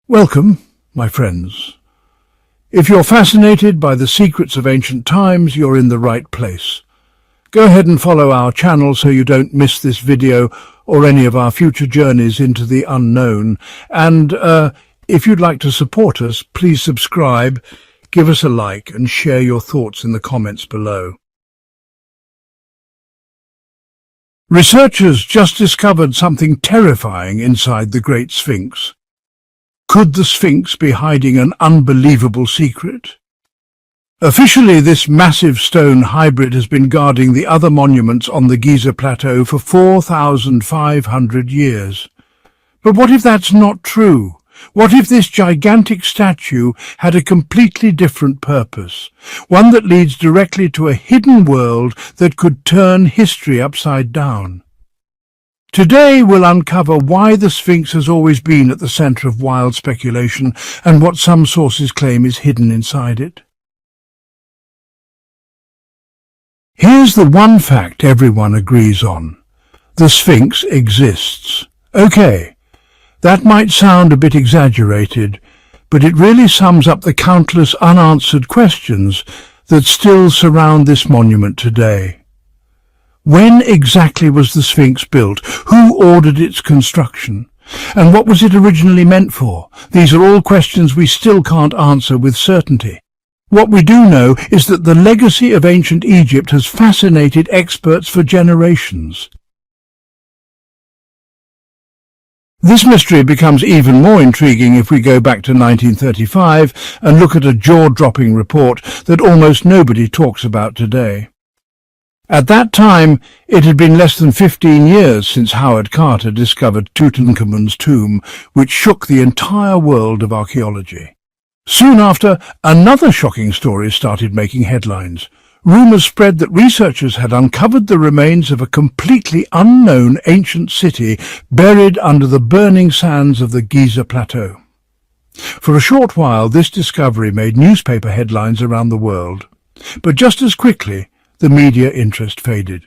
Welcome, my friends. If you're fascinated by the secrets of ancient times, you're in the right place. Go ahead and follow our channel so you don't miss this video or any of our future journeys into the unknown. And if you'd like to support us, please subscribe, give us a like, and share your thoughts in the comments below. Researchers just discovered something terrifying inside the Great Sphinx. Could the Sphinx be hiding an unbelievable secret? Officially, this massive stone hybrid has been guarding the other monuments on the Giza plateau for 4,500 years. But what if that's not true? What if this gigantic statue had a completely different purpose, one that leads directly to a hidden world that could turn history upside down? Today we'll uncover why the Sphinx has always been at the center of wild speculation and what some sources claim is hidden inside it. Here's the one fact everyone agrees on. The Sphinx exists. Okay, that might sound a bit exaggerated, but it really sums up the countless unanswered questions that still surround this monument today. When exactly was the Sphinx built? Who ordered its construction? And what was it originally meant for? These are all questions we still can't answer with certainty. What we do know is that the legacy of ancient Egypt has fascinated experts for generations. This mystery becomes even more intriguing if we go back to 1935 and look at a jaw-dropping report that almost nobody talks about today. At that time, it had been less than 15 years since Howard Carter discovered Tutankhamun's tomb, which shook the entire world of archaeology. Soon after, another shocking story started making headlines. Rumors spread that researchers had uncovered the remains of a completely unknown ancient city buried under the burning sands of the Giza plateau. For a short while, this discovery made newspaper headlines around the world. But just as quickly, the media interest faded.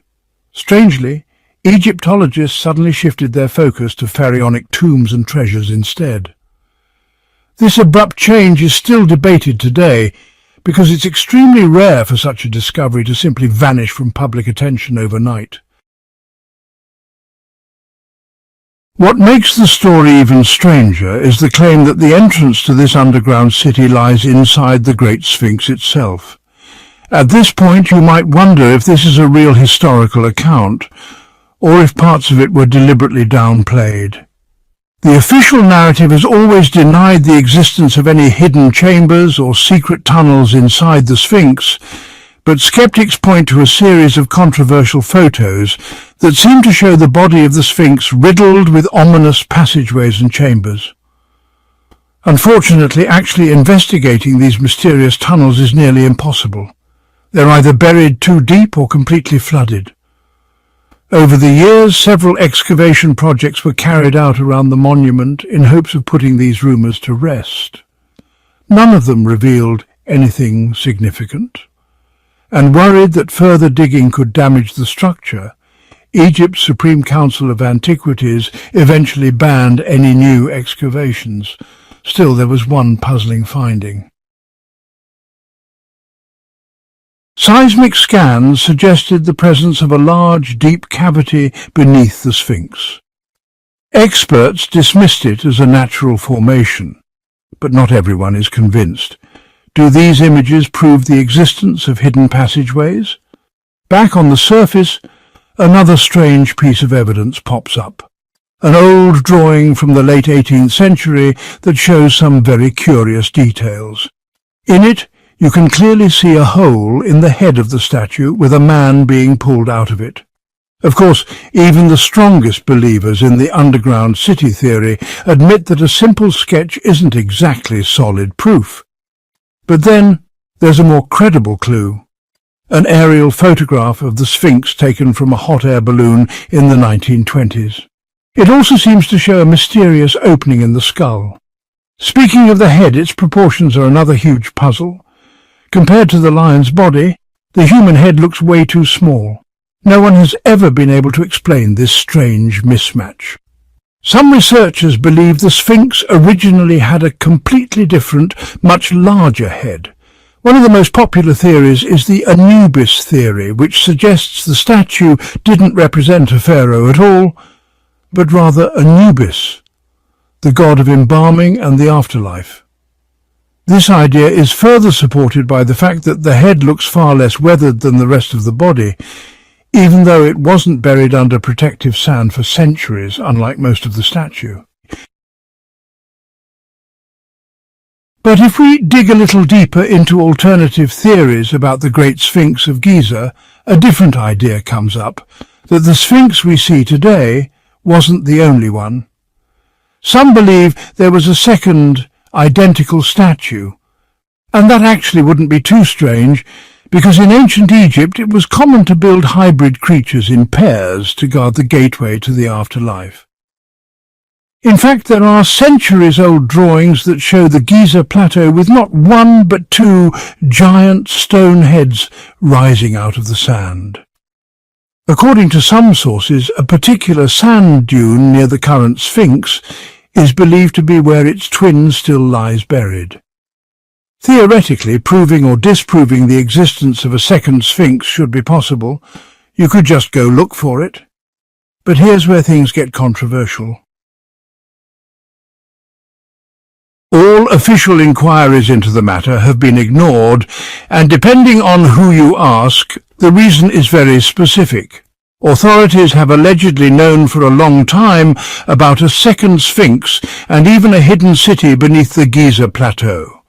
Strangely, Egyptologists suddenly shifted their focus to Pharaonic tombs and treasures instead. This abrupt change is still debated today because it's extremely rare for such a discovery to simply vanish from public attention overnight. What makes the story even stranger is the claim that the entrance to this underground city lies inside the Great Sphinx itself. At this point, you might wonder if this is a real historical account, or if parts of it were deliberately downplayed. The official narrative has always denied the existence of any hidden chambers or secret tunnels inside the Sphinx, but skeptics point to a series of controversial photos that seem to show the body of the Sphinx riddled with ominous passageways and chambers. Unfortunately, actually investigating these mysterious tunnels is nearly impossible. They're either buried too deep or completely flooded. Over the years, several excavation projects were carried out around the monument in hopes of putting these rumors to rest. None of them revealed anything significant. And worried that further digging could damage the structure, Egypt's Supreme Council of Antiquities eventually banned any new excavations. Still, there was one puzzling finding. Seismic scans suggested the presence of a large, deep cavity beneath the Sphinx. Experts dismissed it as a natural formation, but not everyone is convinced. Do these images prove the existence of hidden passageways? Back on the surface, another strange piece of evidence pops up. An old drawing from the late 18th century that shows some very curious details. In it, you can clearly see a hole in the head of the statue with a man being pulled out of it. Of course, even the strongest believers in the underground city theory admit that a simple sketch isn't exactly solid proof. But then there's a more credible clue. An aerial photograph of the Sphinx taken from a hot air balloon in the 1920s. It also seems to show a mysterious opening in the skull. Speaking of the head, its proportions are another huge puzzle. Compared to the lion's body, the human head looks way too small. No one has ever been able to explain this strange mismatch. Some researchers believe the Sphinx originally had a completely different, much larger head. One of the most popular theories is the Anubis theory, which suggests the statue didn't represent a pharaoh at all, but rather Anubis, the god of embalming and the afterlife. This idea is further supported by the fact that the head looks far less weathered than the rest of the body, even though it wasn't buried under protective sand for centuries, unlike most of the statue. But if we dig a little deeper into alternative theories about the Great Sphinx of Giza, a different idea comes up, that the Sphinx we see today wasn't the only one. Some believe there was a second, identical statue, and that actually wouldn't be too strange, because in ancient Egypt it was common to build hybrid creatures in pairs to guard the gateway to the afterlife. In fact, there are centuries-old drawings that show the Giza plateau with not one but two giant stone heads rising out of the sand. According to some sources, a particular sand dune near the current Sphinx is believed to be where its twin still lies buried. Theoretically, proving or disproving the existence of a second Sphinx should be possible. You could just go look for it. But here's where things get controversial. All official inquiries into the matter have been ignored, and depending on who you ask, the reason is very specific. Authorities have allegedly known for a long time about a second Sphinx and even a hidden city beneath the Giza plateau.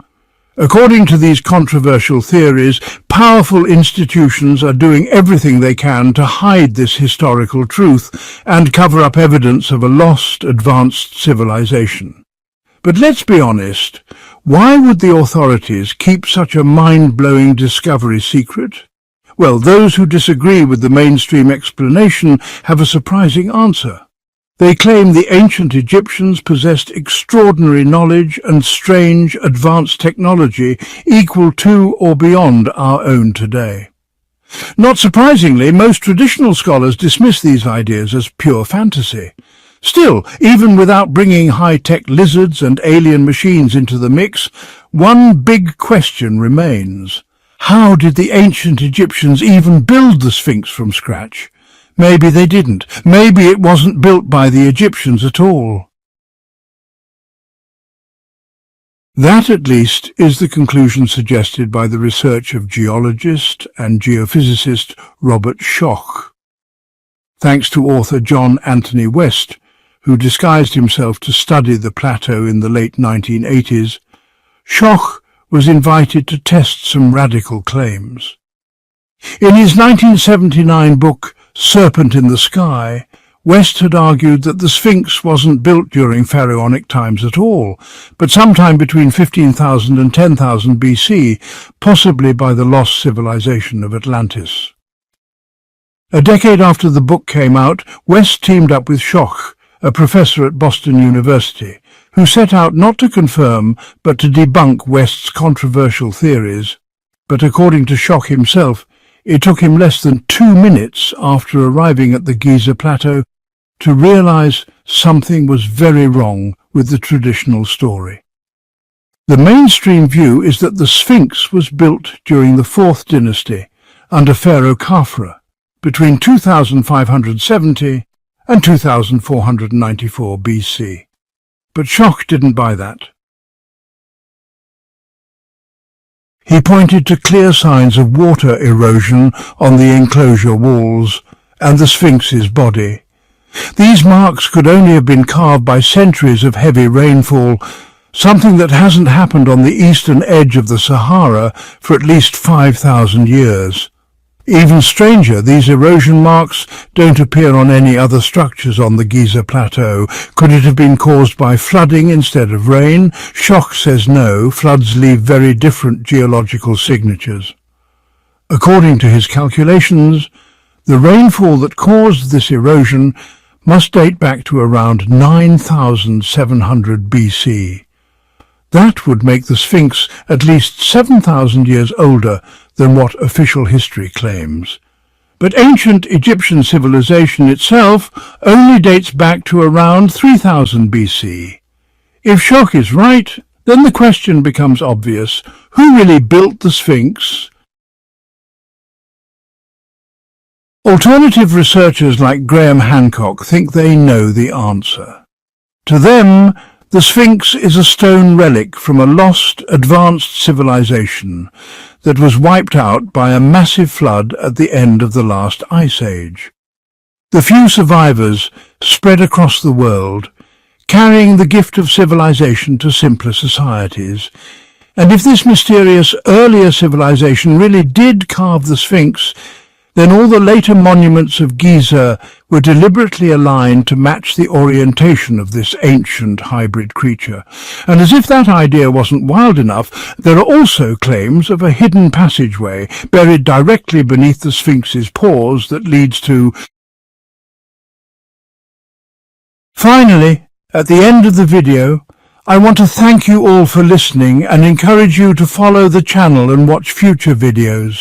According to these controversial theories, powerful institutions are doing everything they can to hide this historical truth and cover up evidence of a lost, advanced civilization. But let's be honest, why would the authorities keep such a mind-blowing discovery secret? Well, those who disagree with the mainstream explanation have a surprising answer. They claim the ancient Egyptians possessed extraordinary knowledge and strange, advanced technology equal to or beyond our own today. Not surprisingly, most traditional scholars dismiss these ideas as pure fantasy. Still, even without bringing high-tech lizards and alien machines into the mix, one big question remains. How did the ancient Egyptians even build the Sphinx from scratch? Maybe they didn't. Maybe it wasn't built by the Egyptians at all. That, at least, is the conclusion suggested by the research of geologist and geophysicist Robert Schoch. Thanks to author John Anthony West, who disguised himself to study the plateau in the late 1980s, Schoch was invited to test some radical claims. In his 1979 book, Serpent in the Sky, West had argued that the Sphinx wasn't built during Pharaonic times at all, but sometime between 15,000 and 10,000 BC, possibly by the lost civilization of Atlantis. A decade after the book came out, West teamed up with Schoch, a professor at Boston University, who set out not to confirm but to debunk West's controversial theories. But according to Schoch himself, it took him less than 2 minutes after arriving at the Giza plateau to realize something was very wrong with the traditional story. The mainstream view is that the Sphinx was built during the 4th dynasty under Pharaoh Khafra between 2570 and 2494 BC. But Schoch didn't buy that. He pointed to clear signs of water erosion on the enclosure walls and the Sphinx's body. These marks could only have been carved by centuries of heavy rainfall, something that hasn't happened on the eastern edge of the Sahara for at least 5,000 years. Even stranger, these erosion marks don't appear on any other structures on the Giza plateau. Could it have been caused by flooding instead of rain? Schoch says no, floods leave very different geological signatures. According to his calculations, the rainfall that caused this erosion must date back to around 9,700 BC. That would make the Sphinx at least 7,000 years older than what official history claims. But ancient Egyptian civilization itself only dates back to around 3000 BC. If Schoch is right, then the question becomes obvious. Who really built the Sphinx? Alternative researchers like Graham Hancock think they know the answer. To them, the Sphinx is a stone relic from a lost, advanced civilization that was wiped out by a massive flood at the end of the last ice age. The few survivors spread across the world, carrying the gift of civilization to simpler societies. And if this mysterious earlier civilization really did carve the Sphinx, then all the later monuments of Giza were deliberately aligned to match the orientation of this ancient hybrid creature. And as if that idea wasn't wild enough, there are also claims of a hidden passageway buried directly beneath the Sphinx's paws that leads to... Finally, at the end of the video, I want to thank you all for listening and encourage you to follow the channel and watch future videos.